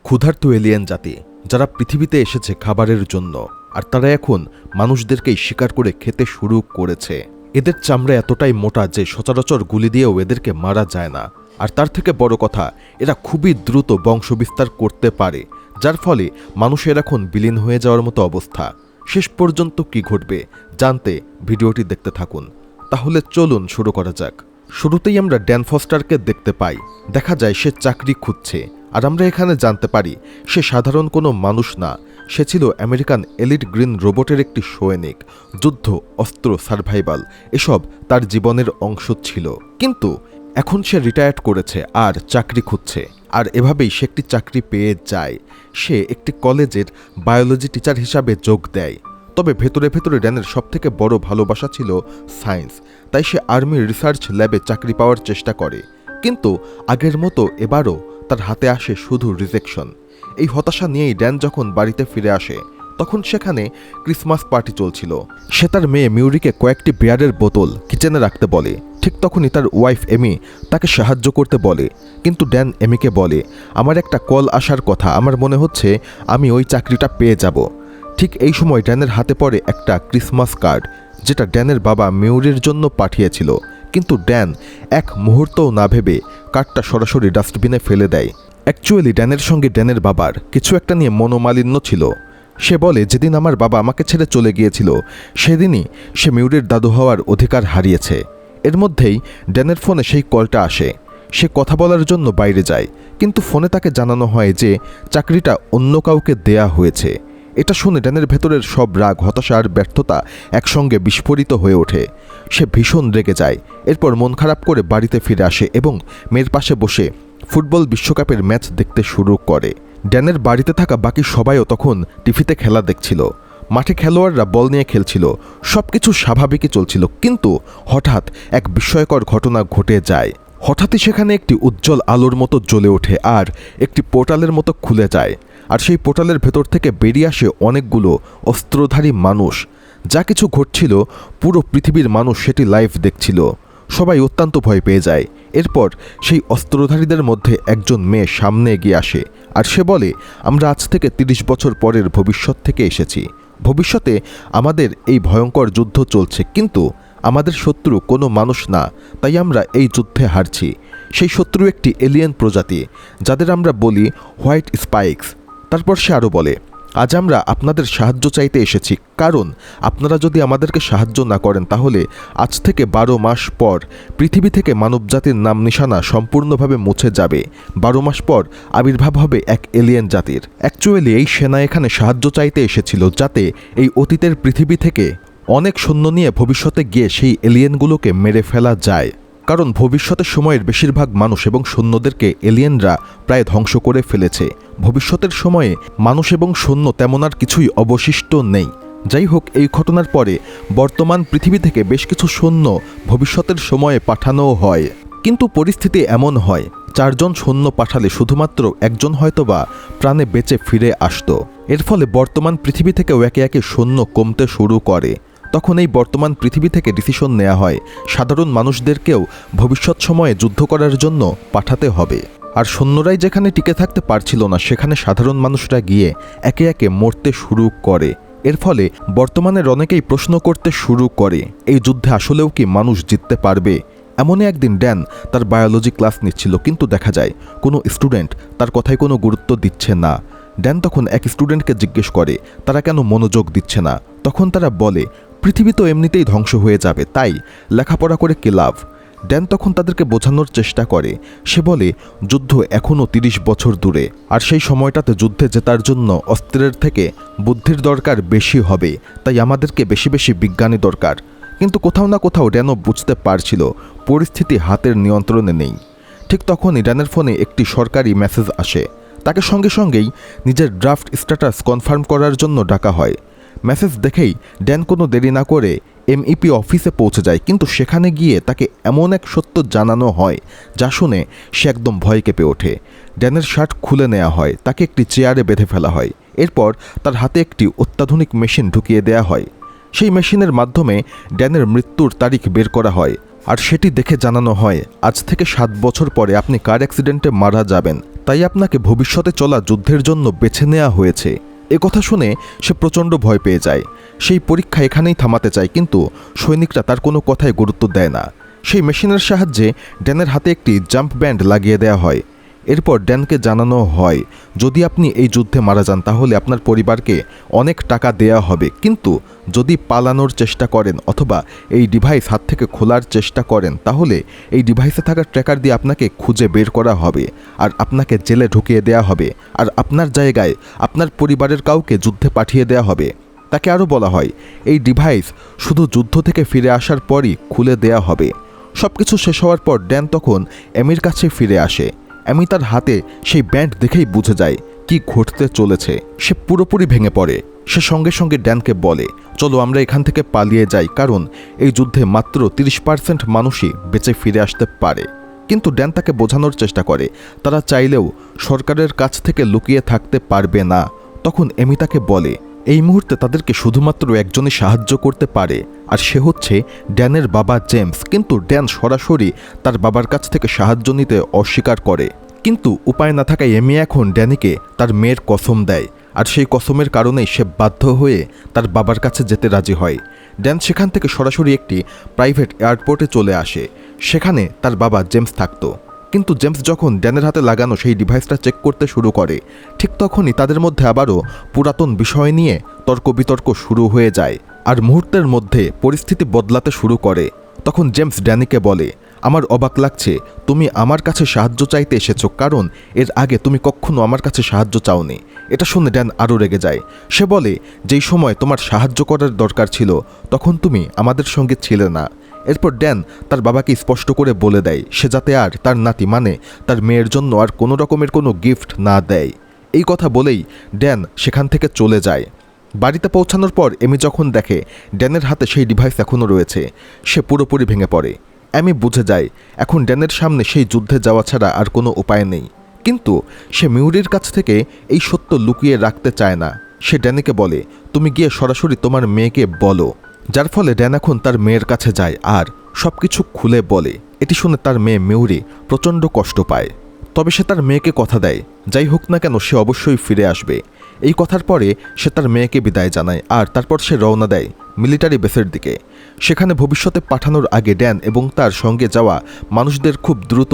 ক্ষুধার্ত এলিয়েন জাতি যারা পৃথিবীতে এসেছে খাবারের জন্য, আর তারা এখন মানুষদেরকেই শিকার করে খেতে শুরু করেছে। এদের চামড়া এতটাই মোটা যে সচরাচর গুলি দিয়েও এদেরকে মারা যায় না। আর তার থেকে বড় কথা, এরা খুবই দ্রুত বংশবিস্তার করতে পারে, যার ফলে মানুষের এখন বিলীন হয়ে যাওয়ার মতো অবস্থা। শেষ পর্যন্ত কি ঘটবে জানতে ভিডিওটি দেখতে থাকুন। তাহলে চলুন শুরু করা যাক। শুরুতেই আমরা ড্যান ফস্টারকে দেখতে পাই। দেখা যায় সে চাকরি খুঁজছে, আর আমরা এখানে জানতে পারি সে সাধারণ কোনো মানুষ না। সে ছিল আমেরিকান এলিট গ্রিন রোবটের একটি সৈনিক। যুদ্ধ, অস্ত্র, সার্ভাইভাল এসব তার জীবনের অংশ ছিল। কিন্তু এখন সে রিটায়ার্ড করেছে আর চাকরি খুঁজছে, আর এভাবেই সে একটি চাকরি পেয়ে যায়। সে একটি কলেজের বায়োলজি টিচার হিসাবে যোগ দেয়। তবে ভেতরে ভেতরে ড্যানের সবথেকে বড় ভালোবাসা ছিল সায়েন্স, তাই সে আর্মি রিসার্চ ল্যাবে চাকরি পাওয়ার চেষ্টা করে। কিন্তু আগের মতো এবারও তার হাতে আসে শুধু রিজেকশন। এই হতাশা নিয়েই ড্যান যখন বাড়িতে ফিরে আসে, তখন সেখানে ক্রিসমাস পার্টি চলছিল। সে তার মেয়ে মিউরিকে কয়েকটি বিয়ারের বোতল কিচেনে রাখতে বলে। ঠিক তখনই তার ওয়াইফ এমি তাকে সাহায্য করতে বলে, কিন্তু ড্যান এমিকে বলে, আমার একটা কল আসার কথা, আমার মনে হচ্ছে আমি ওই চাকরিটা পেয়ে যাব। ঠিক এই সময় ড্যানের হাতে পড়ে একটা ক্রিসমাস কার্ড, যেটা ড্যানের বাবা মিউরির জন্য পাঠিয়েছিল। কিন্তু ড্যান এক মুহূর্তও না ভেবে কার্ডটা সরাসরি ডাস্টবিনে ফেলে দেয়। অ্যাকচুয়ালি ড্যানের সঙ্গে ড্যানের বাবার কিছু একটা নিয়ে মনোমালিন্য ছিল। সে বলে, যেদিন আমার বাবা আমাকে ছেড়ে চলে গিয়েছিল, সেদিনই সে মিউরির দাদু হওয়ার অধিকার হারিয়েছে। এর মধ্যেই ড্যানের ফোনে সেই কলটা আসে। সে কথা বলার জন্য বাইরে যায়, কিন্তু ফোনে তাকে জানানো হয় যে চাকরিটা অন্য কাউকে দেয়া হয়েছে। এটা শুনে ড্যানের ভেতরের সব রাগ, হতাশা আর ব্যর্থতা একসঙ্গে বিস্ফোরিত হয়ে ওঠে। সে ভীষণ রেগে যায়। এরপর মন খারাপ করে বাড়িতে ফিরে আসে এবং মেয়ের পাশে বসে ফুটবল বিশ্বকাপের ম্যাচ দেখতে শুরু করে। ড্যানের বাড়িতে থাকা বাকি সবাইও তখন টিভিতে খেলা দেখছিল। মাঠে খেলোয়াড়রা বল নিয়ে খেলছিল, সবকিছু স্বাভাবিকই চলছিল। কিন্তু হঠাৎ এক বিস্ময়কর ঘটনা ঘটে যায়। হঠাৎই সেখানে একটি উজ্জ্বল আলোর মতো জ্বলে ওঠে আর একটি পোর্টালের মতো খুলে যায়। আর সেই পোর্টালের ভেতর থেকে বেরিয়ে আসে অনেকগুলো অস্ত্রধারী মানুষ। যা কিছু ঘটছিল পুরো পৃথিবীর মানুষ সেটি লাইভ দেখছিল। সবাই অত্যন্ত ভয় পেয়ে যায়। এরপর সেই অস্ত্রধারীদের মধ্যে একজন মেয়ে সামনে এগিয়ে আসে, আর সে বলে, আমরা আজ থেকে 30 বছর পরের ভবিষ্যৎ থেকে এসেছি। ভবিষ্যতে আমাদের এই ভয়ঙ্কর যুদ্ধ চলছে, কিন্তু আমাদের শত্রু কোনো মানুষ না, তাই আমরা এই যুদ্ধে হারছি। সেই শত্রু একটি এলিয়েন প্রজাতি, যাদের আমরা বলি হোয়াইট স্পাইকস। তারপর সে আরও বলে, আজ আমরা আপনাদের সাহায্য চাইতে এসেছি, কারণ আপনারা যদি আমাদেরকে সাহায্য না করেন তাহলে আজ থেকে 12 মাস পর পৃথিবী থেকে মানবজাতির নাম নিশানা সম্পূর্ণভাবে মুছে যাবে। 12 মাস পর আবির্ভাব হবে এক এলিয়েন জাতির। অ্যাকচুয়ালি এই সেনা এখানে সাহায্য চাইতে এসেছিল, যাতে এই অতীতের পৃথিবী থেকে অনেক সৈন্য নিয়ে ভবিষ্যতে গিয়ে সেই এলিয়েনগুলোকে মেরে ফেলা যায়। কারণ ভবিষ্যতের সময়ের বেশিরভাগ মানুষ এবং সৈন্যদেরকে এলিয়েনরা প্রায় ধ্বংস করে ফেলেছে। ভবিষ্যতের সময়ে মানুষ এবং সৈন্য তেমন আর কিছুই অবশিষ্ট নেই। যাই হোক, এই ঘটনার পরে বর্তমান পৃথিবী থেকে বেশ কিছু সৈন্য ভবিষ্যতের সময়ে পাঠানোও হয়। কিন্তু পরিস্থিতি এমন হয়, 4 জন সৈন্য পাঠালে শুধুমাত্র একজন হয়তোবা প্রাণে বেঁচে ফিরে আসতো। এর ফলে বর্তমান পৃথিবী থেকেও একে একে সৈন্য কমতে শুরু করে। তখন এই বর্তমান পৃথিবী থেকে ডিসিশন নেওয়া হয়, সাধারণ মানুষদেরকেও ভবিষ্যৎ সময়ে যুদ্ধ করার জন্য পাঠাতে হবে। আর সৈন্যরাই যেখানে টিকে থাকতে পারছিল না, সেখানে সাধারণ মানুষরা গিয়ে একে একে মরতে শুরু করে। এর ফলে বর্তমানের অনেকেই প্রশ্ন করতে শুরু করে, এই যুদ্ধে আসলেও কি মানুষ জিততে পারবে? এমনই একদিন ড্যান তার বায়োলজি ক্লাস নিচ্ছিল, কিন্তু দেখা যায় কোনো স্টুডেন্ট তার কথায় কোনো গুরুত্ব দিচ্ছে না। ড্যান তখন এক স্টুডেন্টকে জিজ্ঞেস করে তারা কেন মনোযোগ দিচ্ছে না। তখন তারা বলে, পৃথিবী তো এমনিতেই ধ্বংস হয়ে যাবে, তাই লেখাপড়া করে কি লাভ? ড্যান তখন তাদেরকে বোঝানোর চেষ্টা করে। সে বলে, যুদ্ধ এখনও 30 বছর দূরে, আর সেই সময়টাতে যুদ্ধে জেতার জন্য অস্ত্রের থেকে বুদ্ধির দরকার বেশি হবে, তাই আমাদেরকে বেশি বেশি বিজ্ঞানী দরকার। কিন্তু কোথাও না কোথাও ড্যানও বুঝতে পারছিল পরিস্থিতি হাতের নিয়ন্ত্রণে নেই। ঠিক তখনই ড্যানের ফোনে একটি সরকারি মেসেজ আসে। তাকে সঙ্গে সঙ্গেই নিজের ড্রাফট স্ট্যাটাস কনফার্ম করার জন্য ডাকা হয়। মেসেজ দেখেই ড্যান কোনো দেরি না করে এমইপি অফিসে পৌঁছে যায়, কিন্তু সেখানে গিয়ে তাকে এমন এক সত্য জানানো হয় যা শুনে সে একদম ভয় কেঁপে ওঠে। ড্যানের শার্ট খুলে নেওয়া হয়, তাকে একটি চেয়ারে বেঁধে ফেলা হয়। এরপর তার হাতে একটি অত্যাধুনিক মেশিন ঢুকিয়ে দেয়া হয়। সেই মেশিনের মাধ্যমে ড্যানের মৃত্যুর তারিখ বের করা হয়, আর সেটি দেখে জানানো হয়, আজ থেকে 7 বছর পরে আপনি কার অ্যাক্সিডেন্টে মারা যাবেন। তাই আপনাকে ভবিষ্যতে চলা যুদ্ধের জন্য বেছে নেওয়া হয়েছে। এ কথা শুনে সে প্রচণ্ড ভয় পেয়ে যায়। সেই পরীক্ষা এখানেই থামাতে চায়, কিন্তু সৈনিকরা তার কোনো কথায় গুরুত্ব দেয় না। সেই মেশিনের সাহায্যে ড্যানের হাতে একটি জাম্প ব্যান্ড লাগিয়ে দেওয়া হয়। এরপর ড্যানকে জানানো হয়, যদি আপনি এই যুদ্ধে মারা যান তাহলে আপনার পরিবারকে অনেক টাকা দেয়া হবে, কিন্তু যদি পালানোর চেষ্টা করেন অথবা এই ডিভাইস হাত থেকে খোলার চেষ্টা করেন তাহলে এই ডিভাইসে থাকা ট্র্যাকার দিয়ে আপনাকে খুঁজে বের করা হবে আর আপনাকে জেলে ঢুকিয়ে দেয়া হবে, আর আপনার জায়গায় আপনার পরিবারের কাউকে যুদ্ধে পাঠিয়ে দেয়া হবে। তাকে আরও বলা হয়, এই ডিভাইস শুধু যুদ্ধ থেকে ফিরে আসার পরই খুলে দেয়া হবে। সব কিছু শেষ হওয়ার পর ড্যান তখন এমির কাছে ফিরে আসে। এমি তার হাতে সেই ব্যান্ড দেখেই বুঝে যায় কি ঘটতে চলেছে। সে পুরোপুরি ভেঙে পড়ে। সে সঙ্গে সঙ্গে ড্যানকে বলে, চলো আমরা এখান থেকে পালিয়ে যাই, কারণ এই যুদ্ধে মাত্র 30% মানুষই বেঁচে ফিরে আসতে পারে। কিন্তু ড্যান তাকে বোঝানোর চেষ্টা করে তারা চাইলেও সরকারের কাছ থেকে লুকিয়ে থাকতে পারবে না। তখন এমি তাকে বলে, এই মুহূর্তে তাদেরকে শুধুমাত্র একজনই সাহায্য করতে পারে, আর সে হচ্ছে ড্যানের বাবা জেমস। কিন্তু ড্যান সরাসরি তার বাবার কাছ থেকে সাহায্য নিতে অস্বীকার করে। কিন্তু উপায় না থাকায় এমি এখন ড্যানিকে তার মেয়ের কসম দেয়, আর সেই কসমের কারণেই সে বাধ্য হয়ে তার বাবার কাছে যেতে রাজি হয়। ড্যান সেখান থেকে সরাসরি একটি প্রাইভেট এয়ারপোর্টে চলে আসে। সেখানে তার বাবা জেমস থাকতো। কিন্তু জেমস যখন ড্যানের হাতে লাগানো সেই ডিভাইসটা চেক করতে শুরু করে, ঠিক তখনই তাদের মধ্যে আবারও পুরাতন বিষয় নিয়ে তর্ক বিতর্ক শুরু হয়ে যায়, আর মুহূর্তের মধ্যে পরিস্থিতি বদলাতে শুরু করে। তখন জেমস ড্যানিকে বলে, আমার অবাক লাগছে তুমি আমার কাছে সাহায্য চাইতে এসেছো, কারণ এর আগে তুমি কখনো আমার কাছে সাহায্য চাওনি। এটা শুনে ড্যান আরও রেগে যায়। সে বলে, যেই সময় তোমার সাহায্য করার দরকার ছিল তখন তুমি আমাদের সঙ্গে ছিলে না। এরপর ড্যান তার বাবাকে স্পষ্ট করে বলে দেয় সে যাতে আর তার নাতি মানে তার মেয়ের জন্য আর কোনো রকমের কোনো গিফট না দেয়। এই কথা বলেই ড্যান সেখান থেকে চলে যায়। বাড়িতে পৌঁছানোর পর এমি যখন দেখে ড্যানের হাতে সেই ডিভাইস এখনও রয়েছে, সে পুরোপুরি ভেঙে পড়ে। এমি বুঝে যায় এখন ড্যানের সামনে সেই যুদ্ধে যাওয়া ছাড়া আর কোনো উপায় নেই। কিন্তু সে মিউরির কাছ থেকে এই সত্য লুকিয়ে রাখতে চায় না। সে ড্যানিকে বলে, তুমি গিয়ে সরাসরি তোমার মেয়েকে বলো। যার ফলে ড্যান এখন তার মেয়ের কাছে যায় আর সব কিছু খুলে বলে। এটি শুনে তার মেয়ে মিউরি প্রচণ্ড কষ্ট পায়। তবে সে তার মেয়েকে কথা দেয় যাই হোক না কেন সে অবশ্যই ফিরে আসবে। এই কথার পরে সে তার মেয়েকে বিদায় জানায়, আর তারপর সে রওনা দেয় মিলিটারি বেসের দিকে। সেখানে ভবিষ্যতে পাঠানোর আগে ড্যান এবং তার সঙ্গে যাওয়া মানুষদের খুব দ্রুত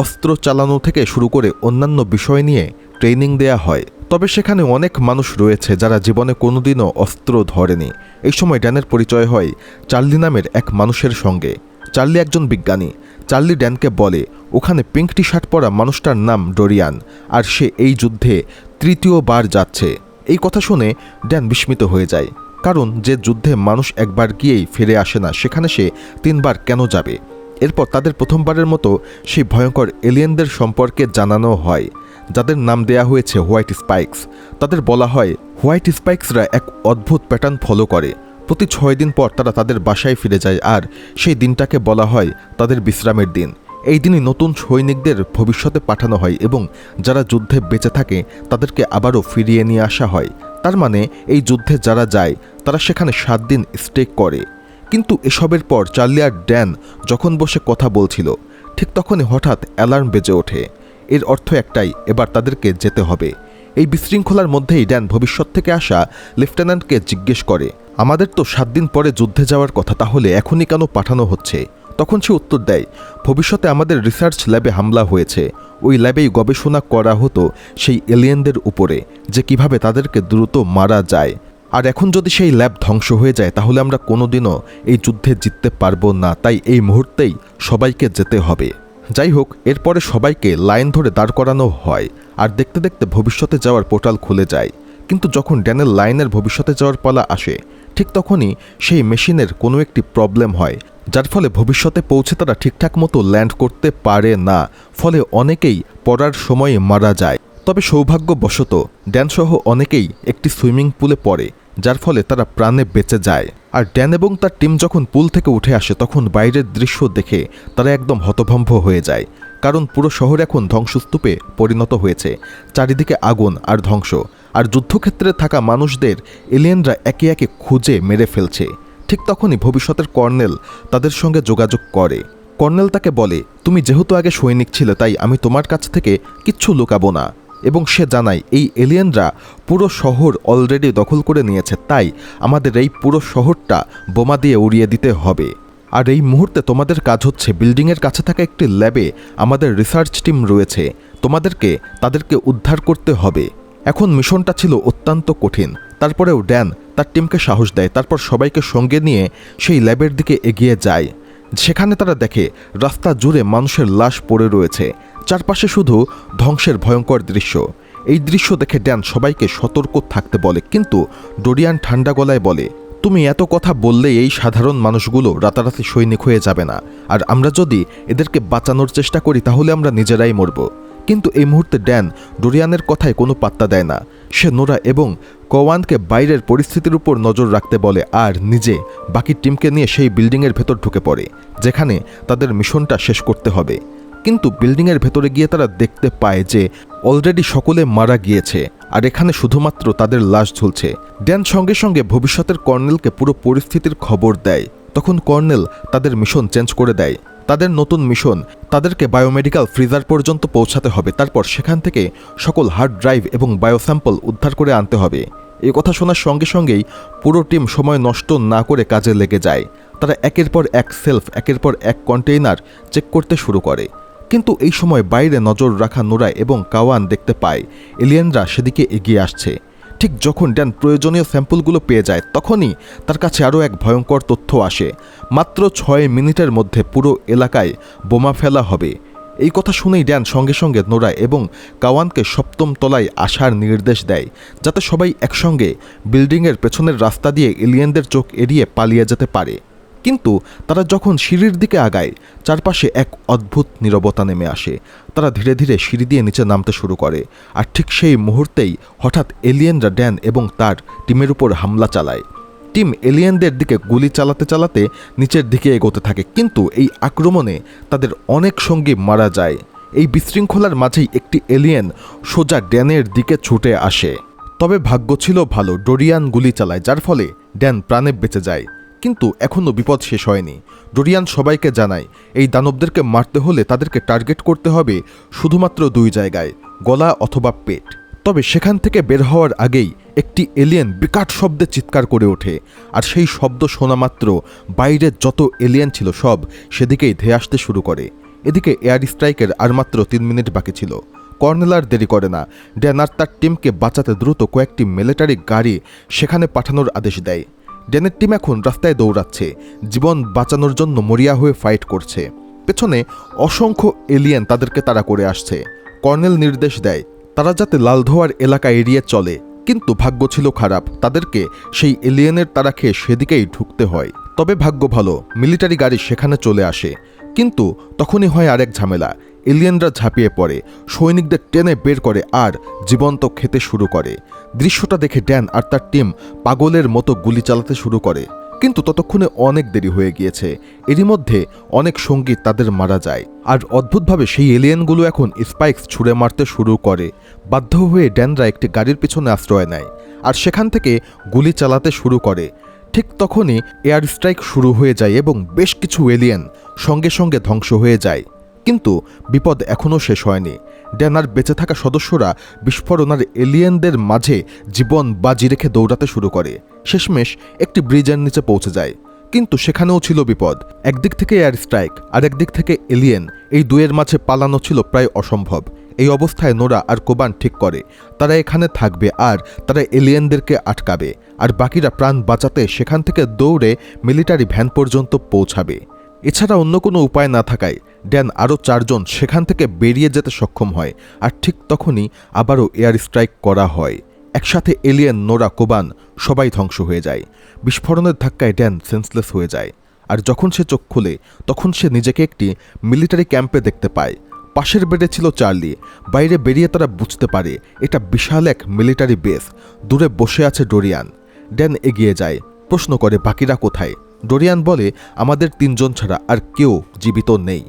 অস্ত্র চালানো থেকে শুরু করে অন্যান্য বিষয় নিয়ে ট্রেনিং দেয়া হয়। তবে সেখানে অনেক মানুষ রয়েছে যারা জীবনে কোনোদিনও অস্ত্র ধরেনি। এই সময় ড্যানের পরিচয় হয় চার্লি নামের এক মানুষের সঙ্গে। চার্লি একজন বিজ্ঞানী। চার্লি ড্যানকে বলে ওখানে পিঙ্ক টি শার্ট পরা মানুষটার নাম ডোরিয়ান, আর সে এই যুদ্ধে তৃতীয়বার যাচ্ছে। এই কথা শুনে ড্যান বিস্মিত হয়ে যায়, কারণ যে যুদ্ধে মানুষ একবার গিয়েই ফিরে আসে না সেখানে সে 3বার কেন যাবে। এরপর তাদের প্রথমবারের মতো সেই ভয়ঙ্কর এলিয়েনদের সম্পর্কে জানানো হয়, যাদের নাম দেয়া হয়েছে হোয়াইট স্পাইকস। তাদের বলা হয় হোয়াইট স্পাইকসরা এক অদ্ভুত প্যাটার্ন ফলো করে। প্রতি 6 দিন পর তারা তাদের বাসায় ফিরে যায়, আর সেই দিনটাকে বলা হয় তাদের বিশ্রামের দিন। এই দিনই নতুন সৈনিকদের ভবিষ্যতে পাঠানো হয় এবং যারা যুদ্ধে বেঁচে থাকে তাদেরকে আবারও ফিরিয়ে নিয়ে আসা হয়। তার মানে এই যুদ্ধে যারা যায় তারা সেখানে 7 দিন স্টে করে। কিন্তু এসবের পর চার্লি আর ড্যান যখন বসে কথা বলছিল, ঠিক তখনই হঠাৎ অ্যালার্ম বেজে ওঠে। এর অর্থ একটাই, এবার তাদেরকে যেতে হবে। এই বিশৃঙ্খলার মধ্যেই ড্যান ভবিষ্যৎ থেকে আসা লেফটেন্যান্টকে জিজ্ঞেস করে, আমাদের তো 7 দিন পরে যুদ্ধে যাওয়ার কথা, তাহলে এখনই কেন পাঠানো হচ্ছে? তখন সে উত্তর দেয়, ভবিষ্যতে আমাদের রিসার্চ ল্যাবে হামলা হয়েছে। ওই ল্যাবেই গবেষণা করা হতো সেই এলিয়েনদের উপরে, যে কিভাবে তাদেরকে দ্রুত মারা যায়। আর এখন যদি সেই ল্যাব ধ্বংস হয়ে যায় তাহলে আমরা কোনোদিনও এই যুদ্ধে জিততে পারবো না। তাই এই মুহূর্তেই সবাইকে যেতে হবে। যাই হোক, এরপরে সবাইকে লাইন ধরে দাঁড় করানো হয়, আর দেখতে দেখতে ভবিষ্যতে যাওয়ার পোর্টাল খুলে যায়। কিন্তু যখন ড্যানের লাইনের ভবিষ্যতে যাওয়ার পালা আসে, ঠিক তখনই সেই মেশিনের কোনো একটি প্রবলেম হয়, যার ফলে ভবিষ্যতে পৌঁছে তারা ঠিকঠাক মতো ল্যান্ড করতে পারে না। ফলে অনেকেই পড়ার সময়ে মারা যায়। তবে সৌভাগ্যবশত ড্যানসহ অনেকেই একটি সুইমিং পুলে পড়ে, যার ফলে তারা প্রাণে বেঁচে যায়। আর ড্যান এবং তার টিম যখন পুল থেকে উঠে আসে তখন বাইরের দৃশ্য দেখে তারা একদম হতভম্ব হয়ে যায়, কারণ পুরো শহর এখন ধ্বংসস্তূপে পরিণত হয়েছে। চারিদিকে আগুন আর ধ্বংস, আর যুদ্ধক্ষেত্রে থাকা মানুষদের এলিয়েনরা একে একে খুঁজে মেরে ফেলছে। ঠিক তখনই ভবিষ্যতের কর্নেল তাদের সঙ্গে যোগাযোগ করে। কর্নেল তাকে বলে, তুমি যেহেতু আগে সৈনিক ছিলে তাই আমি তোমার কাছ থেকে কিচ্ছু লুকাবো না। এবং সে জানায় এই এলিয়েনরা পুরো শহর অলরেডি দখল করে নিয়েছে, তাই আমাদের এই পুরো শহরটা বোমা দিয়ে উড়িয়ে দিতে হবে। আর এই মুহূর্তে তোমাদের কাজ হচ্ছে বিল্ডিংয়ের কাছে থাকা একটি ল্যাবে আমাদের রিসার্চ টিম রয়েছে, তাদেরকে উদ্ধার করতে হবে। এখন মিশনটা ছিল অত্যন্ত কঠিন, তারপরেও ড্যান তার টিমকে সাহস দেয়। তারপর সবাইকে সঙ্গে নিয়ে সেই ল্যাবের দিকে এগিয়ে যায়। সেখানে তারা দেখে রাস্তা জুড়ে মানুষের লাশ পড়ে রয়েছে, চারপাশে শুধু ধ্বংসের ভয়ঙ্কর দৃশ্য। এই দৃশ্য দেখে ড্যান সবাইকে সতর্ক থাকতে বলে, কিন্তু ডোরিয়ান ঠান্ডা গলায় বলে, তুমি এত কথা বললে এই সাধারণ মানুষগুলো রাতারাতি সৈনিক হয়ে যাবে না, আর আমরা যদি এদেরকে বাঁচানোর চেষ্টা করি তাহলে আমরা নিজেরাই মরব। কিন্তু এই মুহূর্তে ড্যান ডোরিয়ানের কথায় কোনো পাত্তা দেয় না। সে নোরা এবং কোয়ানকে বাইরের পরিস্থিতির উপর নজর রাখতে বলে আর নিজে বাকি টিমকে নিয়ে সেই বিল্ডিংয়ের ভেতর ঢুকে পড়ে, যেখানে তাদের মিশনটা শেষ করতে হবে। কিন্তু বিল্ডিংয়ের ভেতরে গিয়ে তারা দেখতে পায় যে অলরেডি সকলে মারা গিয়েছে, আর এখানে শুধুমাত্র তাদের লাশ ঝুলছে। ড্যান সঙ্গে সঙ্গে ভবিষ্যতের কর্নেলকে পুরো পরিস্থিতির খবর দেয়। তখন কর্নেল তাদের মিশন চেঞ্জ করে দেয়। তাদের নতুন মিশন, তাদেরকে বায়োমেডিক্যাল ফ্রিজার পর্যন্ত পৌঁছাতে হবে, তারপর সেখান থেকে সকল হার্ড ড্রাইভ এবং বায়োস্যাম্পল উদ্ধার করে আনতে হবে। এই কথা শোনার সঙ্গে সঙ্গেই পুরো টিম সময় নষ্ট না করে কাজে লেগে যায়। তারা একের পর এক সেলফ, একের পর এক কন্টেইনার চেক করতে শুরু করে। কিন্তু এই সময় বাইরে নজর রাখা নোরা এবং কাওয়ান দেখতে পায় এলিয়েনরা সেদিকে এগিয়ে আসছে। ঠিক যখন ড্যান প্রয়োজনীয় স্যাম্পলগুলো পেয়ে যায় তখনই তার কাছে আরও এক ভয়ঙ্কর তথ্য আসে। মাত্র 6 মিনিটের মধ্যে পুরো এলাকায় বোমা ফেলা হবে। এই কথা শুনেই ড্যান সঙ্গে সঙ্গে নোরা এবং কাওয়ানকে 7ম তলায় আসার নির্দেশ দেয়, যাতে সবাই একসঙ্গে বিল্ডিংয়ের পেছনের রাস্তা দিয়ে এলিয়েনদের চোখ এড়িয়ে পালিয়ে যেতে পারে। কিন্তু তারা যখন সিঁড়ির দিকে আগায় চারপাশে এক অদ্ভুত নীরবতা নেমে আসে। তারা ধীরে ধীরে সিঁড়ি দিয়ে নিচে নামতে শুরু করে, আর ঠিক সেই মুহূর্তেই হঠাৎ এলিয়েনরা ড্যান এবং তার টিমের উপর হামলা চালায়। টিম এলিয়েনদের দিকে গুলি চালাতে চালাতে নিচের দিকে এগোতে থাকে, কিন্তু এই আক্রমণে তাদের অনেক সঙ্গী মারা যায়। এই বিশৃঙ্খলার মাঝেই একটি এলিয়েন সোজা ড্যানের দিকে ছুটে আসে। তবে ভাগ্য ছিল ভালো, ডোরিয়ান গুলি চালায়, যার ফলে ড্যান প্রাণে বেঁচে যায়। কিন্তু এখনও বিপদ শেষ হয়নি। ডোরিয়ান সবাইকে জানায় এই দানবদেরকে মারতে হলে তাদেরকে টার্গেট করতে হবে শুধুমাত্র 2 জায়গায়, গলা অথবা পেট। তবে সেখান থেকে বের হওয়ার আগেই একটি এলিয়েন বিকট শব্দে চিৎকার করে ওঠে, আর সেই শব্দ শোনা মাত্র বাইরে যত এলিয়েন ছিল সব সেদিকেই ধেয়ে আসতে শুরু করে। এদিকে এয়ার স্ট্রাইকের আর মাত্র 3 মিনিট বাকি ছিল। কর্নেল আর দেরি করে না, ড্যান আর তার টিমকে বাঁচাতে দ্রুত কয়েকটি মিলিটারি গাড়ি সেখানে পাঠানোর আদেশ দেয়। ড্যানের টিম এখন রাস্তায় দৌড়াচ্ছে, জীবন বাঁচানোর জন্য মরিয়া হয়ে ফাইট করছে। পেছনে অসংখ্য এলিয়েন তাদেরকে তাড়া করে আসছে। কর্নেল নির্দেশ দেয় তারা যাতে লালধোয়ার এলাকা এড়িয়ে চলে, কিন্তু ভাগ্য ছিল খারাপ, তাদেরকে সেই এলিয়েনের তাড়া খেয়ে সেদিকেই ঢুকতে হয়। তবে ভাগ্য ভালো, মিলিটারি গাড়ি সেখানে চলে আসে। কিন্তু তখনই হয় আরেক ঝামেলা। এলিয়েনরা ঝাঁপিয়ে পড়ে, সৈনিকদের টেনে বের করে আর জীবন্ত খেতে শুরু করে। দৃশ্যটা দেখে ড্যান আর তার টিম পাগলের মতো গুলি চালাতে শুরু করে, কিন্তু ততক্ষণে অনেক দেরি হয়ে গিয়েছে। এরই মধ্যে অনেক সঙ্গী তাদের মারা যায়, আর অদ্ভুতভাবে সেই এলিয়েনগুলো এখন স্পাইকস ছুঁড়ে মারতে শুরু করে। বাধ্য হয়ে ড্যানরা একটি গাড়ির পিছনে আশ্রয় নেয় আর সেখান থেকে গুলি চালাতে শুরু করে। ঠিক তখনই এয়ার স্ট্রাইক শুরু হয়ে যায় এবং বেশ কিছু এলিয়েন সঙ্গে সঙ্গে ধ্বংস হয়ে যায়। কিন্তু বিপদ এখনও শেষ হয়নি। ড্যানার বেঁচে থাকা সদস্যরা বিস্ফোরণের এলিয়েনদের মাঝে জীবন বাজি রেখে দৌড়াতে শুরু করে। শেষমেশ একটি ব্রিজের নিচে পৌঁছে যায়, কিন্তু সেখানেও ছিল বিপদ। একদিক থেকে এয়ার স্ট্রাইক আর একদিক থেকে এলিয়েন, এই দুয়ের মাঝে পালানো ছিল প্রায় অসম্ভব। এই অবস্থায় নোরা আর কোবান ঠিক করে তারা এখানে থাকবে আর তারা এলিয়েনদেরকে আটকাবে, আর বাকিরা প্রাণ বাঁচাতে সেখান থেকে দৌড়ে মিলিটারি ভ্যান পর্যন্ত পৌঁছাবে। এছাড়া অন্য কোনো উপায় না থাকায় ড্যান আরও 4 জন সেখান থেকে বেরিয়ে যেতে সক্ষম হয়, আর ঠিক তখনই আবারও এয়ার স্ট্রাইক করা হয়। একসাথে এলিয়েন, নোরা, কোবান সবাই ধ্বংস হয়ে যায়। বিস্ফোরণের ধাক্কায় ড্যান সেন্সলেস হয়ে যায়, আর যখন সে চোখ খুলে তখন সে নিজেকে একটি মিলিটারি ক্যাম্পে দেখতে পায়। পাশের বেডে ছিল চার্লি। বাইরে বেরিয়ে তারা বুঝতে পারে এটা বিশাল এক মিলিটারি বেস। দূরে বসে আছে ডোরিয়ান। ড্যান এগিয়ে যায়, প্রশ্ন করে বাকিরা কোথায়। ডোরিয়ান বলে আমাদের 3 জন ছাড়া আর কেউ জীবিত নেই।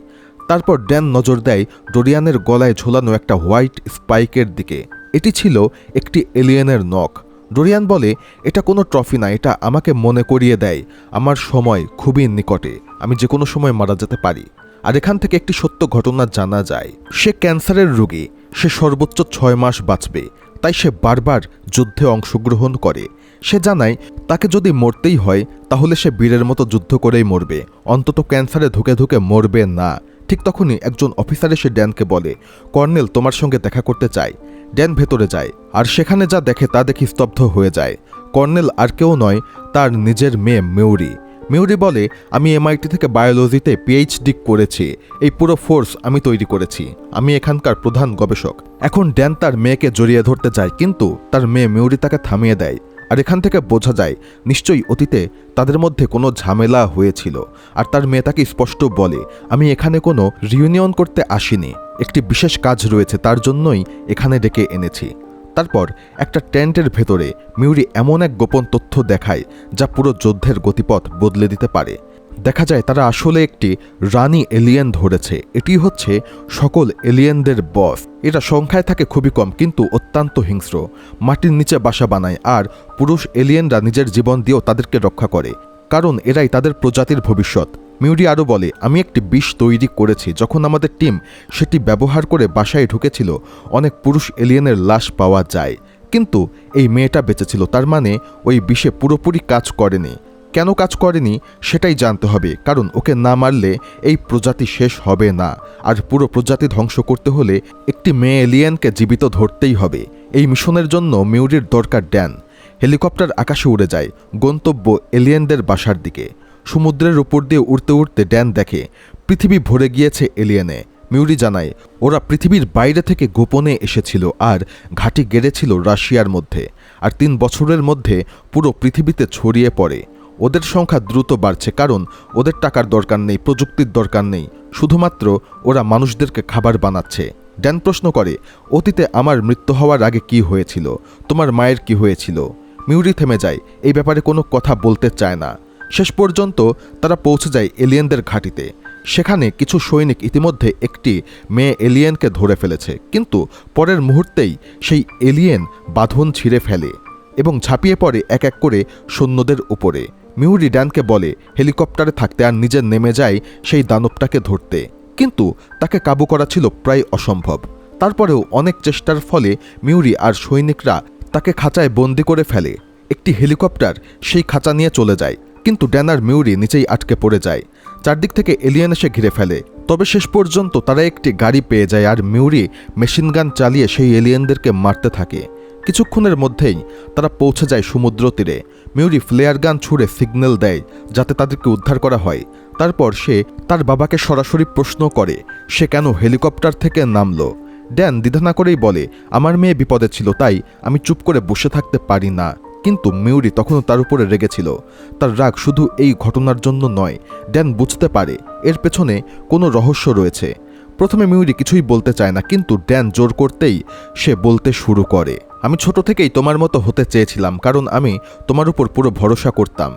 তারপর ড্যান নজর দেয় ডোরিয়ানের গলায় ঝোলানো একটা হোয়াইট স্পাইকের দিকে। এটি ছিল একটি এলিয়েনের নখ। ডোরিয়ান বলে এটা কোনো ট্রফি না, এটা আমাকে মনে করিয়ে দেয় আমার সময় খুবই নিকটে, আমি যে কোনো সময় মারা যেতে পারি। আর এখান থেকে একটি সত্য ঘটনা জানা যায়। সে ক্যান্সারের রোগী, সে সর্বোচ্চ 6 মাস বাঁচবে, তাই সে বারবার যুদ্ধে অংশগ্রহণ করে। সে জানায় তাকে যদি মরতেই হয় তাহলে সে বীরের মতো যুদ্ধ করেই মরবে, অন্তত ক্যান্সারে ধুকে ধুকে মরবে না। ঠিক তখনই একজন অফিসার এসে ড্যানকে বলে, কর্নেল তোমার সঙ্গে দেখা করতে চায়। ড্যান ভেতরে যায়, আর সেখানে যা দেখে তা দেখে স্তব্ধ হয়ে যায়। কর্নেল আর কেউ নয়, তার নিজের মেয়ে মেউরি। মেউরি বলে, আমি MIT থেকে বায়োলজিতে PhD করেছি, এই পুরো ফোর্স আমি তৈরি করেছি, আমি এখানকার প্রধান গবেষক। এখন ড্যান তার মেয়েকে জড়িয়ে ধরতে যায়, কিন্তু তার মেয়ে মেউরি তাকে থামিয়ে দেয়। আর এখান থেকে বোঝা যায় নিশ্চয়ই অতীতে তাদের মধ্যে কোনো ঝামেলা হয়েছিল। আর তার মেয়ে তাকে স্পষ্ট বলে, আমি এখানে কোনো রিউনিয়ন করতে আসিনি, একটি বিশেষ কাজ রয়েছে, তার জন্যই এখানে ডেকে এনেছি। তারপর একটা টেন্টের ভেতরে মিউরি এমন এক গোপন তথ্য দেখায় যা পুরো যুদ্ধের গতিপথ বদলে দিতে পারে। দেখা যায় তারা আসলে একটি রানী এলিয়েন ধরেছে। এটি হচ্ছে সকল এলিয়েনদের বস। এটা সংখ্যায় থাকে খুবই কম, কিন্তু অত্যন্ত হিংস্র, মাটির নিচে বাসা বানায়, আর পুরুষ এলিয়েনরা নিজের জীবন দিয়েও তাদেরকে রক্ষা করে, কারণ এরাই তাদের প্রজাতির ভবিষ্যৎ। মিউরি আরও বলে, আমি একটি বিষ তৈরি করেছি, যখন আমাদের টিম সেটি ব্যবহার করে বাসায় ঢুকেছিল অনেক পুরুষ এলিয়েনের লাশ পাওয়া যায়, কিন্তু এই মেয়েটা বেঁচেছিল, তার মানে ওই বিষে পুরোপুরি কাজ করেনি। কেন কাজ করেনি সেটাই জানতে হবে, কারণ ওকে না মারলে এই প্রজাতি শেষ হবে না, আর পুরো প্রজাতি ধ্বংস করতে হলে একটি মেয়ে এলিয়েনকে জীবিত ধরতেই হবে। এই মিশনের জন্য মিউরির দরকার ড্যান। হেলিকপ্টার আকাশে উড়ে যায়, গন্তব্য এলিয়েনদের বাসার দিকে। সমুদ্রের উপর দিয়ে উড়তে উড়তে ড্যান দেখে পৃথিবী ভরে গিয়েছে এলিয়েনে। মিউরি জানায় ওরা পৃথিবীর বাইরে থেকে গোপনে এসেছিল আর ঘাঁটি গেড়েছিল রাশিয়ার মধ্যে, আর 3 বছরের মধ্যে পুরো পৃথিবীতে ছড়িয়ে পড়ে। ওদের সংখ্যা দ্রুত বাড়ছে, কারণ ওদের টাকার দরকার নেই, প্রযুক্তির দরকার নেই, শুধুমাত্র ওরা মানুষদেরকে খাবার বানাচ্ছে। ড্যান প্রশ্ন করে, অতীতে আমার মৃত্যু হওয়ার আগে কি হয়েছিল, তোমার মায়ের কি হয়েছিল? মিউরি থেমে যায়, এই ব্যাপারে কোনো কথা বলতে চায় না। শেষ পর্যন্ত তারা পৌঁছে যায় এলিয়েনদের ঘাঁটিতে। সেখানে কিছু সৈনিক ইতিমধ্যে একটি মেয়ে এলিয়েনকে ধরে ফেলেছে, কিন্তু পরের মুহূর্তেই সেই এলিয়েন বাঁধন ছিঁড়ে ফেলে এবং ঝাঁপিয়ে পড়ে এক এক করে সৈন্যদের উপরে। মিউরি ড্যানকে বলে হেলিকপ্টারে থাকতে, আর নিজে নেমে যায় সেই দানবটাকে ধরতে, কিন্তু তাকে কাবু করা ছিল প্রায় অসম্ভব। তারপরেও অনেক চেষ্টার ফলে মিউরি আর সৈনিকরা তাকে খাঁচায় বন্দি করে ফেলে। একটি হেলিকপ্টার সেই খাঁচা নিয়ে চলে যায়, কিন্তু ড্যান আর মিউরি নিচেই আটকে পড়ে যায়। চারদিক থেকে এলিয়েন এসে ঘিরে ফেলে, তবে শেষ পর্যন্ত তারা একটি গাড়ি পেয়ে যায়, আর মিউরি মেশিনগান চালিয়ে সেই এলিয়েনদেরকে মারতে থাকে। কিছুক্ষণের মধ্যেই তারা পৌঁছে যায় সমুদ্র তীরে। মিউরি ফ্লেয়ার গান ছুড়ে সিগন্যাল দেয় যাতে তাদেরকে উদ্ধার করা হয়। তারপর সে তার বাবাকে সরাসরি প্রশ্ন করে সে কেন হেলিকপ্টার থেকে নামলো। ড্যান দ্বিধা না করেই বলে, আমার মেয়ে বিপদে ছিল, তাই আমি চুপ করে বসে থাকতে পারি না। কিন্তু মিউরি তখনও তার উপরে রেগেছিল। তার রাগ শুধু এই ঘটনার জন্য নয়, ড্যান বুঝতে পারে এর পেছনে কোনো রহস্য রয়েছে। প্রথমে মিউরি কিছুই বলতে চায় না, কিন্তু ড্যান জোর করতেই সে বলতে শুরু করে, আমি ছোট থেকেই তোমার মতো হতে চেয়েছিলাম, কারণ আমি তোমার উপর পুরো ভরসা করতাম।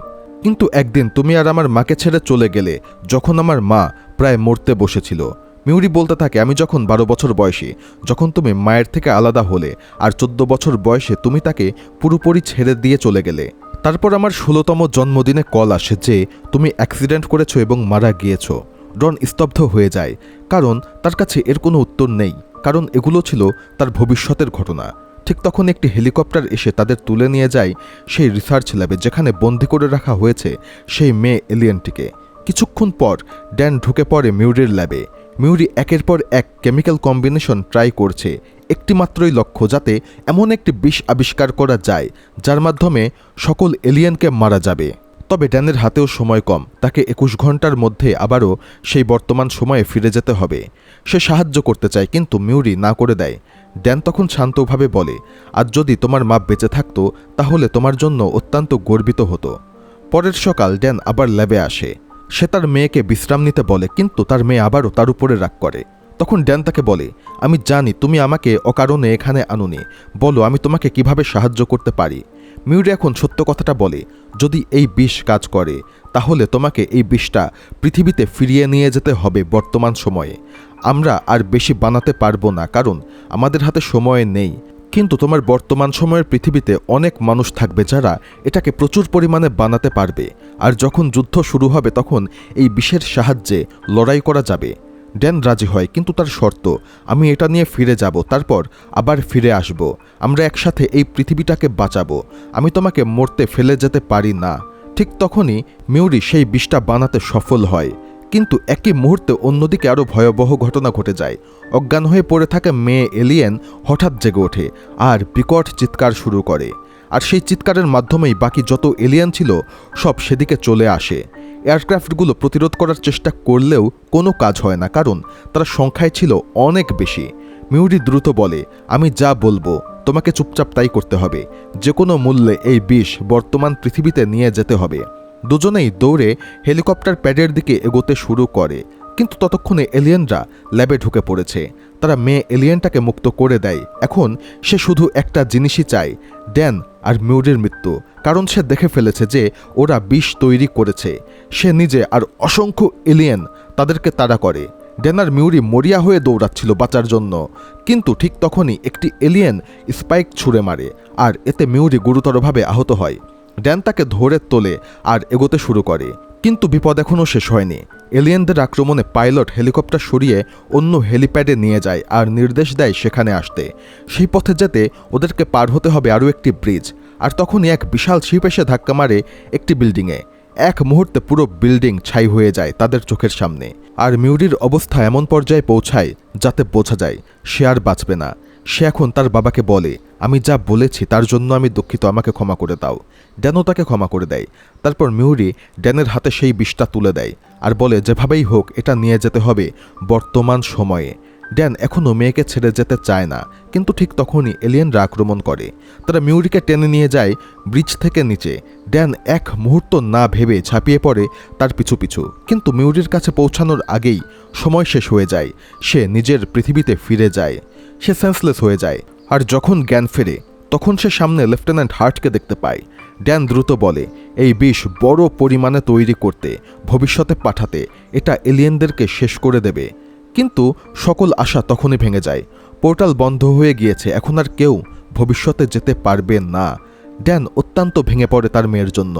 কিন্তু একদিন তুমি আর আমার মাকে ছেড়ে চলে গেলে, যখন আমার মা প্রায় মরতে বসেছিল। মিউরি বলতে থাকে, আমি যখন 12 বছর বয়সী, যখন তুমি মায়ের থেকে আলাদা হলে, আর 14 বছর বয়সে তুমি তাকে পুরোপুরি ছেড়ে দিয়ে চলে গেলে। তারপর আমার 16তম জন্মদিনে কল আসে যে তুমি অ্যাক্সিডেন্ট করেছো এবং মারা গিয়েছো। ডন স্তব্ধ হয়ে যায়, কারণ তার কাছে এর কোনো উত্তর নেই, কারণ এগুলো ছিল তার ভবিষ্যতের ঘটনা। ঠিক তখন একটি হেলিকপ্টার এসে তাদের তুলে নিয়ে যায় সেই রিসার্চ ল্যাবে, যেখানে বন্দি করে রাখা হয়েছে সেই মেয়ে এলিয়েনটিকে। কিছুক্ষণ পর ড্যান ঢুকে পড়ে মিউরির ল্যাবে। মিউরি একের পর এক কেমিক্যাল কম্বিনেশন ট্রাই করছে, একটি মাত্রই লক্ষ্য, যাতে এমন একটি বিষ আবিষ্কার করা যায় যার মাধ্যমে সকল এলিয়েনকে মারা যাবে। তবে ড্যানের হাতেও সময় কম, তাকে 21 ঘন্টার মধ্যে আবারও সেই বর্তমান সময়ে ফিরে যেতে হবে। সে সাহায্য করতে চায়, কিন্তু মিউরি না করে দেয়। ড্যান তখন শান্তভাবে বলে, আজ যদি তোমার মা বেঁচে থাকতো তাহলে তোমার জন্য অত্যন্ত গর্বিত হতো। পরের সকাল ড্যান আবার ল্যাবে আসে। সে তার মেয়েকে বিশ্রাম নিতে বলে, কিন্তু তার মেয়ে আবারও তার উপরে রাগ করে। তখন ড্যান তাকে বলে, আমি জানি তুমি আমাকে অকারণে এখানে আনোনি, বলো আমি তোমাকে কিভাবে সাহায্য করতে পারি। মিউরি এখন সত্য কথাটা বলে, যদি এই বিষ কাজ করে তাহলে তোমাকে এই বিষটা পৃথিবীতে ফিরিয়ে নিয়ে যেতে হবে বর্তমান সময়ে। আমরা আর বেশি বানাতে পারবো না, কারণ আমাদের হাতে সময় নেই। কিন্তু তোমার বর্তমান সময়ের পৃথিবীতে অনেক মানুষ থাকবে যারা এটাকে প্রচুর পরিমাণে বানাতে পারবে, আর যখন যুদ্ধ শুরু হবে তখন এই বিষের সাহায্যে লড়াই করা যাবে। ড্যান রাজি হয়, কিন্তু তার শর্ত, আমি এটা নিয়ে ফিরে যাব, তারপর আবার ফিরে আসব, আমরা একসাথে এই পৃথিবীটাকে বাঁচাবো, আমি তোমাকে মরতে ফেলে যেতে পারি না। ঠিক তখনই মিউরি সেই বিষটা বানাতে সফল হয়, কিন্তু একই মুহূর্তে অন্যদিকে আরও ভয়াবহ ঘটনা ঘটে যায়। অজ্ঞান হয়ে পড়ে থাকা মেয়ে এলিয়েন হঠাৎ জেগে ওঠে আর বিকট চিৎকার শুরু করে, আর সেই চিৎকারের মাধ্যমেই বাকি যত এলিয়েন ছিল সব সেদিকে চলে আসে। এয়ারক্রাফটগুলো প্রতিরোধ করার চেষ্টা করলেও কোনো কাজ হয় না, কারণ তারা সংখ্যায় ছিল অনেক বেশি। মিউরি দ্রুত বলে, আমি যা বলবো তোমাকে চুপচাপ তাই করতে হবে, যে কোনো মূল্যে এই বিষ বর্তমান পৃথিবীতে নিয়ে যেতে হবে। দুজনেই দৌড়ে হেলিকপ্টার প্যাডের দিকে এগোতে শুরু করে, কিন্তু ততক্ষণে এলিয়েনরা ল্যাবে ঢুকে পড়েছে। তারা মেয়ে এলিয়েনটাকে মুক্ত করে দেয়। এখন সে শুধু একটা জিনিসই চায়, ড্যান আর মিউরির মৃত্যু, কারণ সে দেখে ফেলেছে যে ওরা বিষ তৈরি করেছে। সে নিজে আর অসংখ্য এলিয়েন তাদেরকে তাড়া করে। ড্যান আর মিউরি মরিয়া হয়ে দৌড়াচ্ছিল বাঁচার জন্য, কিন্তু ঠিক তখনই একটি এলিয়েন স্পাইক ছুঁড়ে মারে, আর এতে মিউরি গুরুতরভাবে আহত হয়। ড্যান তাকে ধরে তোলে আর এগোতে শুরু করে, কিন্তু বিপদ এখনও শেষ হয়নি। এলিয়েনদের আক্রমণে পাইলট হেলিকপ্টার সরিয়ে অন্য হেলিপ্যাডে নিয়ে যায় আর নির্দেশ দেয় সেখানে আসতে। সেই পথে যেতে ওদেরকে পার হতে হবে আরও একটি ব্রিজ, আর তখনই এক বিশাল শিপ এসে ধাক্কা মারে একটি বিল্ডিংয়ে। এক মুহূর্তে পুরো বিল্ডিং ছাই হয়ে যায় তাদের চোখের সামনে, আর মিউরির অবস্থা এমন পর্যায়ে পৌঁছায় যাতে বোঝা যায় সে আর বাঁচবে না। সে এখন তার বাবাকে বলে, আমি যা বলেছি তার জন্য আমি দুঃখিত, আমাকে ক্ষমা করে দাও। ড্যানও তাকে ক্ষমা করে দেয়। তারপর মিউরি ড্যানের হাতে সেই বিষটা তুলে দেয় আর বলে, যেভাবেই হোক এটা নিয়ে যেতে হবে বর্তমান সময়ে। ড্যান এখনও মেয়েকে ছেড়ে যেতে চায় না, কিন্তু ঠিক তখনই এলিয়েনরা আক্রমণ করে। তারা মিউরিকে টেনে নিয়ে যায় ব্রিজ থেকে নিচে। ড্যান এক মুহূর্ত না ভেবে ঝাঁপিয়ে পড়ে তার পিছু পিছু, কিন্তু মিউরির কাছে পৌঁছানোর আগেই সময় শেষ হয়ে যায়। সে নিজের পৃথিবীতে ফিরে যায়। সে সেন্সলেস হয়ে যায়, আর যখন জ্ঞান ফেরে তখন সে সামনে লেফটেন্যান্ট হার্টকে দেখতে পায়। ড্যান দ্রুত বলে, এই বিষ বড় পরিমাণে তৈরি করতে, ভবিষ্যতে পাঠাতে, এটা এলিয়েনদেরকে শেষ করে দেবে। কিন্তু সকল আশা তখনই ভেঙে যায়। পোর্টাল বন্ধ হয়ে গিয়েছে, এখন আর কেউ ভবিষ্যতে যেতে পারবে না। ড্যান অত্যন্ত ভেঙে পড়ে তার মেয়ের জন্য।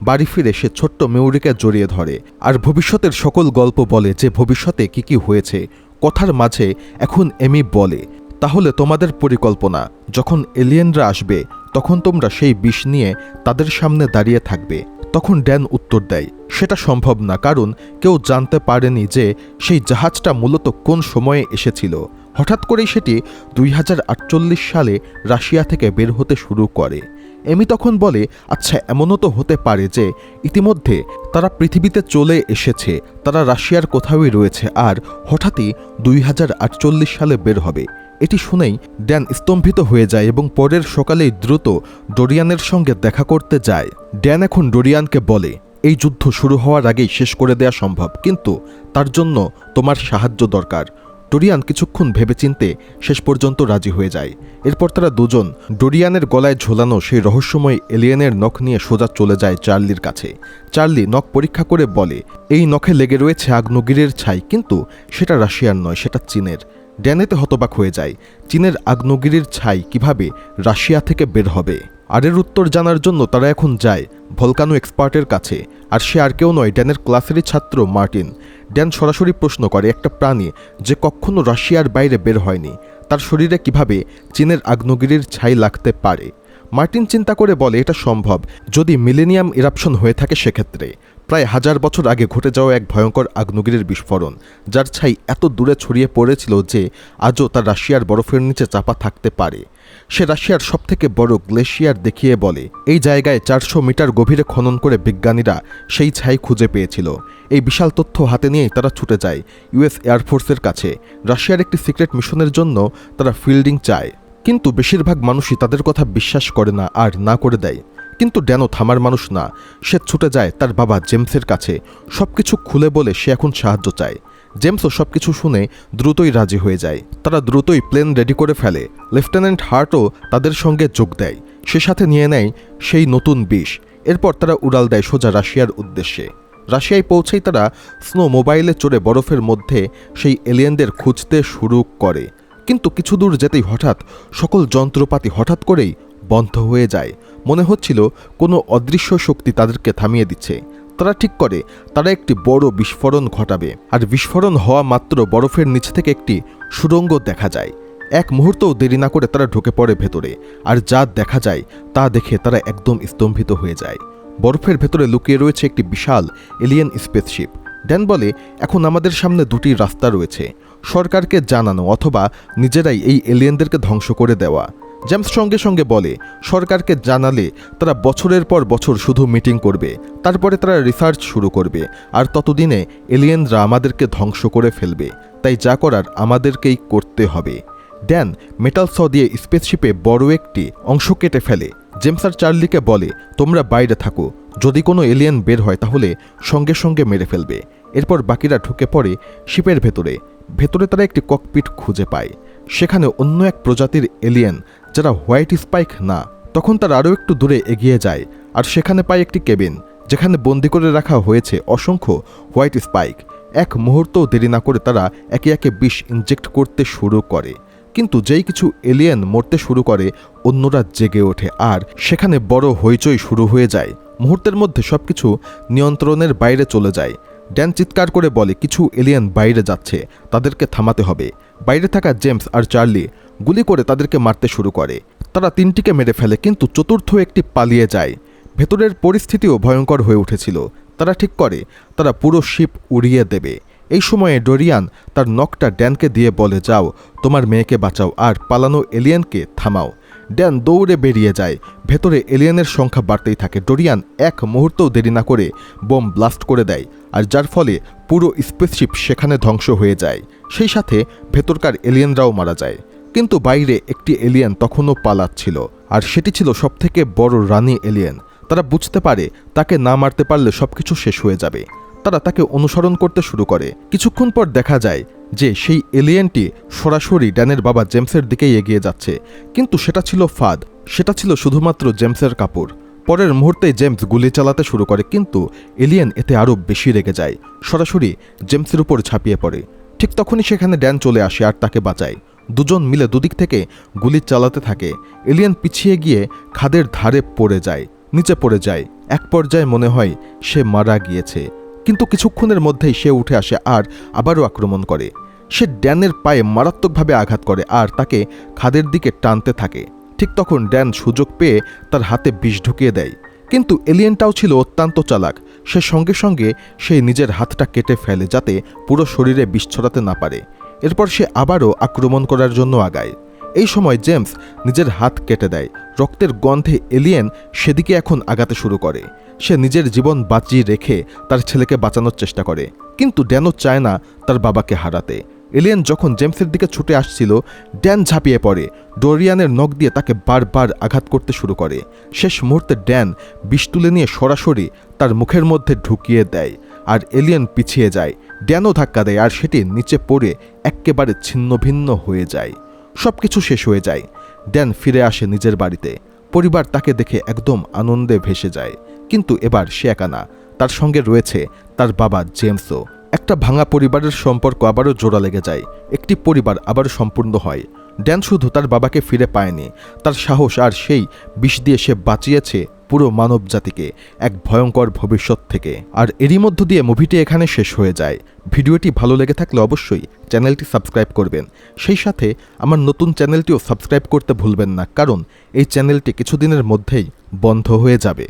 বাড়ি ফিরে সে ছোট্ট মিউরিকে জড়িয়ে ধরে আর ভবিষ্যতের সকল গল্প বলে যে ভবিষ্যতে কি কি হয়েছে। কথার মাঝে এখন এমি বলে, তাহলে তোমাদের পরিকল্পনা, যখন এলিয়েনরা আসবে তখন তোমরা সেই বিষ নিয়ে তাদের সামনে দাঁড়িয়ে থাকবে। তখন ড্যান উত্তর দেয়, সেটা সম্ভব না, কারণ কেউ জানতে পারেনি যে সেই জাহাজটা মূলত কোন সময়ে এসেছিল। হঠাৎ করেই সেটি 2048 সালে রাশিয়া থেকে বের হতে শুরু করে। এমি তখন বলে, আচ্ছা এমনও তো হতে পারে যে ইতিমধ্যে তারা পৃথিবীতে চলে এসেছে, তারা রাশিয়ার কোথাওই রয়েছে আর হঠাৎই 2048 সালে বের হবে। এটি শুনেই ড্যান স্তম্ভিত হয়ে যায় এবং পরের সকালেই দ্রুত ডোরিয়ানের সঙ্গে দেখা করতে যায়। ড্যান এখন ডোরিয়ানকে বলে, এই যুদ্ধ শুরু হওয়ার আগেই শেষ করে দেয়া সম্ভব, কিন্তু তার জন্য তোমার সাহায্য দরকার। ডোরিয়ান কিছুক্ষণ ভেবেচিন্তে শেষ পর্যন্ত রাজি হয়ে যায়। এরপর তারা দুজন ডোরিয়ানের গলায় ঝোলানো সেই রহস্যময় এলিয়েনের নখ নিয়ে সোজা চলে যায় চার্লির কাছে। চার্লি নখ পরীক্ষা করে বলে, এই নখে লেগে রয়েছে আগ্নেয়গিরির ছাই, কিন্তু সেটা রাশিয়ার নয়, সেটা চীনের। ড্যানেতে হতবাক হয়ে যায়, চীনের আগ্নেয়গিরির ছাই কিভাবে রাশিয়া থেকে বের হবে? আর এর উত্তর জানার জন্য তারা এখন যায় ভলকানো এক্সপার্টের কাছে, আর সে আর কেউ নয়, ড্যানের ক্লাসেরই ছাত্র মার্টিন। ড্যান সরাসরি প্রশ্ন করে, একটা প্রাণী যে কখনো রাশিয়ার বাইরে বের হয়নি, তার শরীরে কিভাবে চীনের আগ্নেয়গিরির ছাই লাগতে পারে? মার্টিন চিন্তা করে বলে, এটা সম্ভব যদি মিলেনিয়াম ইরাপশন হয়ে থাকে। সেক্ষেত্রে প্রায় 1000 বছর আগে ঘটে যাওয়া এক ভয়ঙ্কর আগ্নেয়গিরির বিস্ফোরণ, যার ছাই এত দূরে ছড়িয়ে পড়েছিল যে আজও তা রাশিয়ার বরফের নিচে চাপা থাকতে পারে। সে রাশিয়ার সবথেকে বড় গ্লেশিয়ার দেখিয়ে বলে, এই জায়গায় 400 মিটার গভীরে খনন করে বিজ্ঞানীরা সেই ছাই খুঁজে পেয়েছিল। এই বিশাল তথ্য হাতে নিয়েই তারা ছুটে যায় ইউএস এয়ারফোর্সের কাছে। রাশিয়ার একটি সিক্রেট মিশনের জন্য তারা ফিল্ডিং চায়, কিন্তু বেশিরভাগ মানুষই তাদের কথা বিশ্বাস করে না আর না করে দেয়। কিন্তু ড্যানো থামার মানুষ না। সে ছুটে যায় তার বাবা জেমসের কাছে, সবকিছু খুলে বলে সে এখন সাহায্য চায়। জেমসও সবকিছু শুনে দ্রুতই রাজি হয়ে যায়। তারা দ্রুতই প্লেন রেডি করে ফেলে। লেফটেন্যান্ট হার্টও তাদের সঙ্গে যোগ দেয়। সে সাথে নিয়ে নেয় সেই নতুন বিষ। এরপর তারা উড়াল দেয় সোজা রাশিয়ার উদ্দেশ্যে। রাশিয়ায় পৌঁছেই তারা স্নো মোবাইলে চড়ে বরফের মধ্যে সেই এলিয়েনদের খুঁজতে শুরু করে। কিন্তু কিছু দূর যেতেই হঠাৎ সকল যন্ত্রপাতি হঠাৎ করেই বন্ধ হয়ে যায়। মনে হচ্ছিল কোনো অদৃশ্য শক্তি তাদেরকে থামিয়ে দিচ্ছে। তারা ঠিক করে তারা একটি বড় বিস্ফোরণ ঘটাবে, আর বিস্ফোরণ হওয়া মাত্র বরফের নিচ থেকে একটি সুড়ঙ্গ দেখা যায়। এক মুহূর্তও দেরি না করে তারা ঢুকে পড়ে ভেতরে, আর যা দেখা যায় তা দেখে তারা একদম স্তম্ভিত হয়ে যায়। বরফের ভেতরে লুকিয়ে রয়েছে একটি বিশাল এলিয়েন স্পেসশিপ। ড্যান বলে, এখন আমাদের সামনে দুটি রাস্তা রয়েছে, সরকারকে জানানো অথবা নিজেরাই এই এলিয়েনদেরকে ধ্বংস করে দেওয়া। জেমস সঙ্গে সঙ্গে বলে, সরকারকে জানালে তারা বছরের পর বছর শুধু মিটিং করবে, তারপরে তারা রিসার্চ শুরু করবে, আর ততদিনে এলিয়েনরা আমাদেরকে ধ্বংস করে ফেলবে। তাই যা করার আমাদেরকেই করতে হবে। ড্যান মেটাল স দিয়ে স্পেসশিপে বড় একটি অংশ কেটে ফেলে। জেমস আর চার্লিকে বলে, তোমরা বাইরে থাকো, যদি কোনো এলিয়েন বের হয় তাহলে সঙ্গে সঙ্গে মেরে ফেলবে। এরপর বাকিরা ঢুকে পড়ে শিপের ভেতরে। তারা একটি ককপিট খুঁজে পায়। সেখানে অন্য এক প্রজাতির এলিয়েন, যারা হোয়াইট স্পাইক না। তখন তারা আরও একটু দূরে এগিয়ে যায়, আর সেখানে পায় একটি কেবিন, যেখানে বন্দি করে রাখা হয়েছে অসংখ্য হোয়াইট স্পাইক। এক মুহূর্তও দেরি না করে তারা একে একে বিষ ইনজেক্ট করতে শুরু করে। কিন্তু যেই কিছু এলিয়েন মরতে শুরু করে, অন্যরা জেগে ওঠে, আর সেখানে বড় হইচই শুরু হয়ে যায়। মুহূর্তের মধ্যে সবকিছু নিয়ন্ত্রণের বাইরে চলে যায়। ড্যান চিৎকার করে বলে, কিছু এলিয়েন বাইরে যাচ্ছে, তাদেরকে থামাতে হবে। বাইরে থাকা জেমস আর চার্লি গুলি করে তাদেরকে মারতে শুরু করে। তারা তিনটিকে মেরে ফেলে, কিন্তু চতুর্থ একটি পালিয়ে যায়। ভেতরের পরিস্থিতিও ভয়ঙ্কর হয়ে উঠেছিল। তারা ঠিক করে তারা পুরো শিপ উড়িয়ে দেবে। এই সময়ে ডোরিয়ান তার নখটা ড্যানকে দিয়ে বলে, যাও, তোমার মেয়েকে বাঁচাও আর পালানো এলিয়েনকে থামাও। ড্যান দৌড়ে বেরিয়ে যায়। ভেতরে এলিয়েনের সংখ্যা বাড়তেই থাকে। ডোরিয়ান এক মুহূর্তও দেরি না করে বোম ব্লাস্ট করে দেয়, আর যার ফলে পুরো স্পেসশিপ সেখানে ধ্বংস হয়ে যায়। সেই সাথে ভেতরকার এলিয়েনরাও মারা যায়। কিন্তু বাইরে একটি এলিয়েন তখনও পালাচ্ছিল, আর সেটি ছিল সবথেকে বড় রানী এলিয়েন। তারা বুঝতে পারে তাকে না মারতে পারলে সবকিছু শেষ হয়ে যাবে। তারা তাকে অনুসরণ করতে শুরু করে। কিছুক্ষণ পর দেখা যায় যে সেই এলিয়েনটি সরাসরি ড্যানের বাবা জেমসের দিকেই এগিয়ে যাচ্ছে, কিন্তু সেটা ছিল ফাঁদ। সেটা ছিল শুধুমাত্র জেমসের কাপড়। পরের মুহূর্তে জেমস গুলি চালাতে শুরু করে, কিন্তু এলিয়েন এতে আরও বেশি রেগে যায়, সরাসরি জেমসের উপর ঝাঁপিয়ে পড়ে। ঠিক তখনই সেখানে ড্যান চলে আসে আর তাকে বাঁচায়। দুজন মিলে দুদিক থেকে গুলি চালাতে থাকে। এলিয়েন পিছিয়ে গিয়ে খাদের ধারে পড়ে যায়, নিচে পড়ে যায়। এক পর্যায়ে মনে হয় সে মারা গিয়েছে, কিন্তু কিছুক্ষণের মধ্যেই সে উঠে আসে আর আবারও আক্রমণ করে। সে ড্যানের পায়ে মারাত্মকভাবে আঘাত করে আর তাকে খাদের দিকে টানতে থাকে। ঠিক তখন ড্যান সুযোগ পেয়ে তার হাতে বিষ ঢুকিয়ে দেয়, কিন্তু এলিয়েনটাও ছিল অত্যন্ত চালাক। সে সঙ্গে সঙ্গে সেই নিজের হাতটা কেটে ফেলে, যাতে পুরো শরীরে বিষ ছড়াতে না পারে। এরপর সে আবারও আক্রমণ করার জন্য আগায়। এই সময় জেমস নিজের হাত কেটে দেয়। রক্তের গন্ধে এলিয়েন সেদিকে এখন আগাতে শুরু করে। সে নিজের জীবন বাঁচিয়ে রেখে তার ছেলেকে বাঁচানোর চেষ্টা করে, কিন্তু ড্যানও চায় না তার বাবাকে হারাতে। এলিয়েন যখন জেমসের দিকে ছুটে আসছিল, ড্যান ঝাঁপিয়ে পড়ে। ডোরিয়ানের নখ দিয়ে তাকে বারবার আঘাত করতে শুরু করে। শেষ মুহূর্তে ড্যান বিষ তুলে নিয়ে সরাসরি তার মুখের মধ্যে ঢুকিয়ে দেয়, আর এলিয়েন পিছিয়ে যায়। ড্যানও ধাক্কা দেয়, আর সেটি নিচে পড়ে এক্কেবারে ছিন্নভিন্ন হয়ে যায়। সবকিছু শেষ হয়ে যায়। ড্যান ফিরে আসে নিজের বাড়িতে। পরিবার তাকে দেখে একদম আনন্দে ভেসে যায়, কিন্তু এবার সে একা না, তার সঙ্গে রয়েছে তার বাবা জেমসও। একটা ভাঙা পরিবারের সম্পর্ক আবারও জোড়া লেগে যায়। একটি পরিবার আবারও সম্পূর্ণ হয়। ড্যান শুধু তার বাবাকে ফিরে পায়নি, তার সাহস আর সেই বিষ দিয়ে সে বাঁচিয়েছে পুরো মানব জাতিকে এক ভয়ঙ্কর ভবিষ্যৎ থেকে। আর এরই মধ্য দিয়ে মুভিটি এখানে শেষ হয়ে যায়। ভিডিওটি ভালো লেগে থাকলে অবশ্যই চ্যানেলটি সাবস্ক্রাইব করবেন। সেই সাথে আমার নতুন চ্যানেলটিও সাবস্ক্রাইব করতে ভুলবেন না, কারণ এই চ্যানেলটি কিছুদিনের মধ্যেই বন্ধ হয়ে যাবে।